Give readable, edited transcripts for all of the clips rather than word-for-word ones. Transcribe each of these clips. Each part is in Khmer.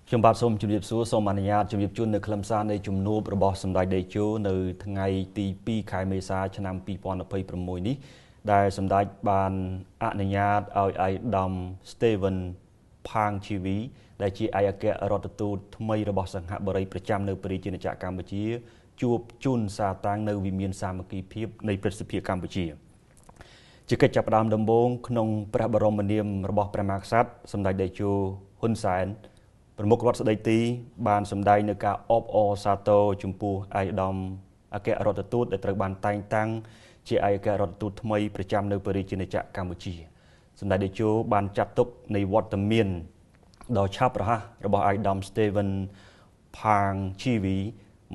ខ្ញុំបាទសូមជម្រាបសួរសូមអនុញ្ញាតជម្រាបជូននៅខ្លឹមសារនៃជំនួបរបស់សម្ដេចតេជោនៅថ្ងៃទី2ខែមេសាឆ្នាំ2026នេះដែលសម្ដេចបានអនុញ្ញាតឲ្យឯកឧត្តម Stephen Phang Chivi ដែលជាឯកអគ្គរដ្ឋទូតថ្មីរបស់សង្ហបុរីប្រចាំនៅប្រជាណាចក្រកម្ពុជាជួបជូនសារតាំងនៅវិមានសាមគ្គីភាពនៃព្រឹទ្ធសភាកម្ពុជាជាកិច្ចចាប់ផ្ដើមដំបូងក្នុងព្រះបរមនាមរបស់ព្រះមហាក្សត្រសម្ដេចតេជោហ៊ុនសែនប្រមុខរដ្ឋស្ដីទីបានសម្ដែងនៅការអបអរសាទរចំពោះឯកឧត្តមអគ្គរដ្ឋទូតដែលត្រូវបានតែងតាំងជាឯកអគ្គរដ្ឋទូតថ្មីប្រចាំនៅប្រជាណាចក្រកម្ពុជាសម្ដេចតេជោបានចាត់ទុកនៃវត្តមានដ៏ឆាប់រហ័សរបស់ឯកឧត្តម Stephen Phang Chivi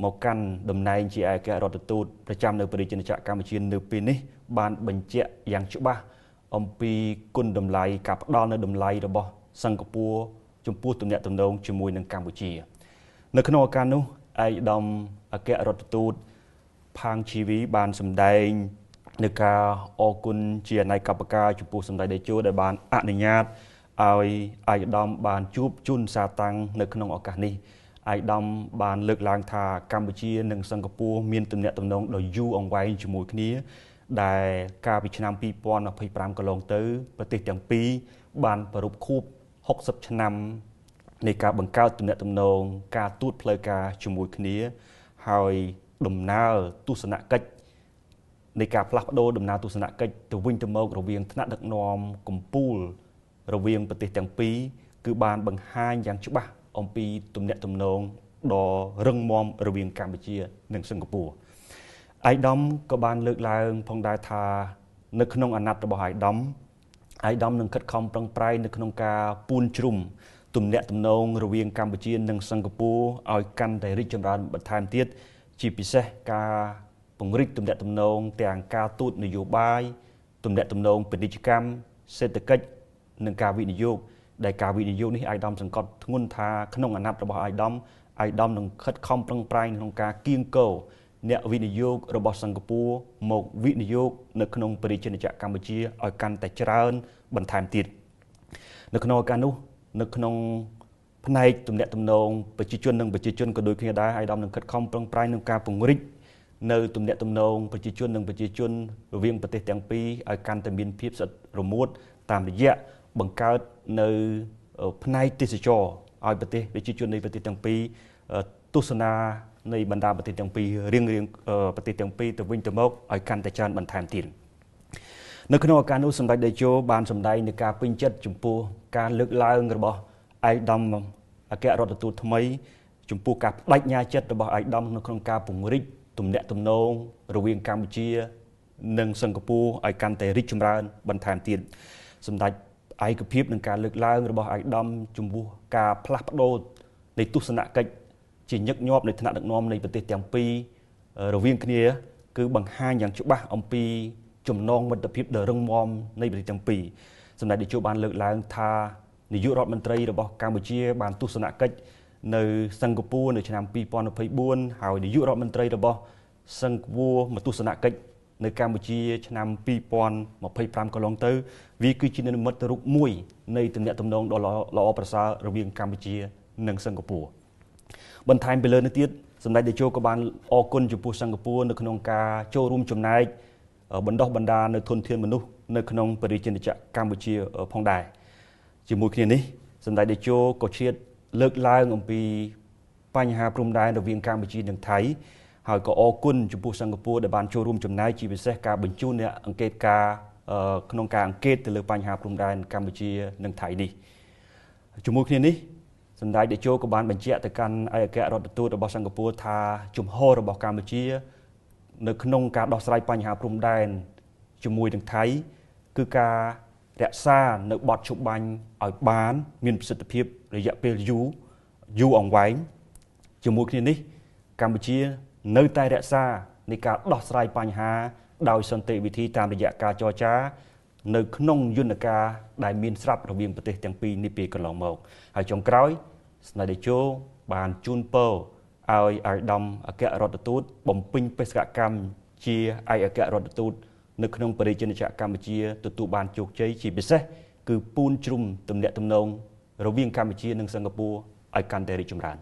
មកកាន់តំណែងជាឯកអគ្គរដ្ឋទូតប្រចាំនៅប្រជាណាចក្រកម្ពុជានៅពេលនេះបានបញ្ជាក់យ៉ាងច្បាស់អំពីគុណតម្លៃការផ្ដល់នៅតម្លៃរបស់សិង្ហបុរីចំពោះទំនាក់ទំនងជាមួយនឹងកម្ពុជានៅក្នុងឱកាសនោះឯកឧត្តមអគ្គរដ្ឋទូត Phang Chivi បានសម្ដែងនៅការអរគុណជាអនេកប្បការចំពោះសម្ដេចតេជោដែលបានអនុញ្ញាតឲ្យឯកឧត្តមបានជួបជូនសារតាំងនៅក្នុងឱកាសនេះឯកឧត្តមបានលើកឡើងថាកម្ពុជានិងសិង្ហបុរីមានទំនាក់ទំនងដ៏យូរអង្វែងជាមួយគ្នាដែលកាលពីឆ្នាំ2025កន្លងទៅប្រទេសទាំងពីរបានប្រារព្ធខួប60ឆ្នាំនៃការបង្កើតទំនាក់ទំនងការទូតផ្លូវការជាមួយគ្នាហើយដំណើរទស្សនកិច្ចនៃការផ្លាស់ប្ដូរដំណើរទស្សនកិច្ចទៅវិញទៅមករវាងថ្នាក់ដឹកនាំកម្ពុជារវាងប្រទេសទាំងពីរគឺបានបង្ហាញយ៉ាងច្បាស់អំពីទំនាក់ទំនងដ៏រឹងមាំរវាងកម្ពុជានិងសិង្ហបុរីឯកឧត្តមក៏បានលើកឡើងផងដែរថានៅក្នុងអាណត្តិរបស់ឯកឧត្តមនឹងខិតខំប្រឹងប្រែងនៅក្នុងការពូនជ្រុំទំនាក់ទំនងរវាងកម្ពុជានិងសិង្ហបុរីឲ្យកាន់តែរីកចម្រើនបន្ថែមទៀតជាពិសេសការពង្រីកទំនាក់ទំនងទាំងការទូតនយោបាយទំនាក់ទំនងពាណិជ្ជកម្មសេដ្ឋកិច្ចនិងការវិនិយោគដែលការវិនិយោគនេះឯកឧត្តមសង្កត់ធ្ងន់ថាក្នុងអាណត្តិរបស់ឯកឧត្តមនឹងខិតខំប្រឹងប្រែងក្នុងការគៀងគរអ្នកវិនិយោគរបស់សិង្ហបុរីមកវិនិយោគនៅក្នុងប្រជាណាចក្រកម្ពុជាឲ្យកាន់តែច្រើនបន្ថែមទៀតនៅក្នុងឱកាសនោះនៅក្នុងផ្នែកទំនាក់ទំនងប្រជាជននិងប្រជាជនក៏ដូចគ្នាដែរឯកឧត្តមនឹងខិតខំប្រឹងប្រែងក្នុងការពង្រីកនៅទំនាក់ទំនងប្រជាជននិងប្រជាជនរវាងប្រទេសទាំងពីរឲ្យកាន់តែមានភាពស្អិតរមួតតាមរយៈបង្កើតនៅផ្នែកទេសចរឲ្យប្រទេសប្រជាជននៃប្រទេសទាំងពីរទស្សនានៃបណ្ដាប្រទេសទាំងពីររៀងប្រទេសទាំងពីរទៅវិញទៅមកឲ្យកាន់តែច្រើនបន្ថែមទៀតនៅក្នុងឱកាសនោះសម្ដេចតេជោបានសម្ដែងនៃការពេញចិត្តចំពោះការលើកឡើងរបស់ឯកឧត្តមអគ្គរដ្ឋទូតថ្មីចំពោះការបដិញ្ញាចិត្តរបស់ឯកឧត្តមនៅក្នុងការពង្រីកទំនាក់ទំនងរវាងកម្ពុជានិងសិង្ហបុរីឲ្យកាន់តែរីកចម្រើនបន្ថែមទៀតសម្ដេចឯកភាពនឹងការលើកឡើងរបស់ឯកឧត្តមចំពោះការផ្លាស់ប្ដូរនៃទស្សនកិច្ចជាញឹកញាប់នៃថ្នាក់ដឹកនាំនៃប្រទេសទាំងពីររវាងគ្នាគឺបង្ហាញយ៉ាងច្បាស់អំពីចំណងមិត្តភាពដ៏រឹងមាំនៃប្រទេសទាំងពីរសម្ដេចតេជោបានលើកឡើងថានាយករដ្ឋមន្ត្រីរបស់កម្ពុជាបានទស្សនកិច្ចនៅសិង្ហបុរីនៅឆ្នាំ2024ហើយនាយករដ្ឋមន្ត្រីរបស់សិង្ហបុរីមកទស្សនកិច្ចនៅកម្ពុជាឆ្នាំ2025កន្លងទៅវាគឺជានិមិត្តរូបមួយនៃទំនាក់ទំនងដ៏ល្អប្រសើររវាងកម្ពុជានិងសិង្ហបុរីបន្ថែមពីលើនេះទៀតសម្ដេចតេជោក៏បានអរគុណចំពោះសិង្ហបុរីនៅក្នុងការចូលរួមចំណែកបណ្ដុះបណ្ដាលនៅធនធានមនុស្សនៅក្នុងប្រជាណាចក្រកម្ពុជាផងដែរជាមួយគ្នានេះសម្ដេចតេជោក៏ឆ្លៀតលើកឡើងអំពីបញ្ហាព្រំដែនរវាងកម្ពុជានិងថៃហើយក៏អរគុណចំពោះសិង្ហបុរីដែលបានចូលរួមចំណែកជាពិសេសការបញ្ជូនអ្នកអង្កេតការក្នុងការអង្កេតទៅលើបញ្ហាព្រំដែនកម្ពុជានិងថៃនេះជាមួយគ្នានេះសម្ដេចតេជោក៏បានបញ្ជាក់ទៅកាន់ឯកអគ្គរដ្ឋទូតរបស់សិង្ហបុរីថាជំហររបស់កម្ពុជានៅក្នុងការដោះស្រាយបញ្ហាព្រំដែនជាមួយនឹងថៃគឺការរក្សានៅបទជបាញ់ឲ្យបានមានប្រសិទ្ធភាពរយៈពេលយូរអង្វែងជាមួយគ្នានេះកម្ពុជានៅតែរក្សានៃការដោះស្រាយបញ្ហាដោយសន្តិវិធីតាមរយៈការចរចានៅក្នុងយន្តការដែលមានស្រាប់រវាងប្រទេសទាំងពីរនេះពេលកន្លងមកហើយចុងក្រោយស្ដេចតេជោបានជូនពរឲ្យឯកឧត្តមអគ្គរដ្ឋទូតបំពេញបេសកកម្មជាឯកអគ្គរដ្ឋទូតនៅក្នុងប្រជាណាចក្រកម្ពុជាទទួលបានជោគជ័យជាពិសេសគឺពូនជ្រុំទំនាក់ទំនងរវាងកម្ពុជានិងសិង្ហបុរី ឲ្យកាន់តែរីកចម្រើន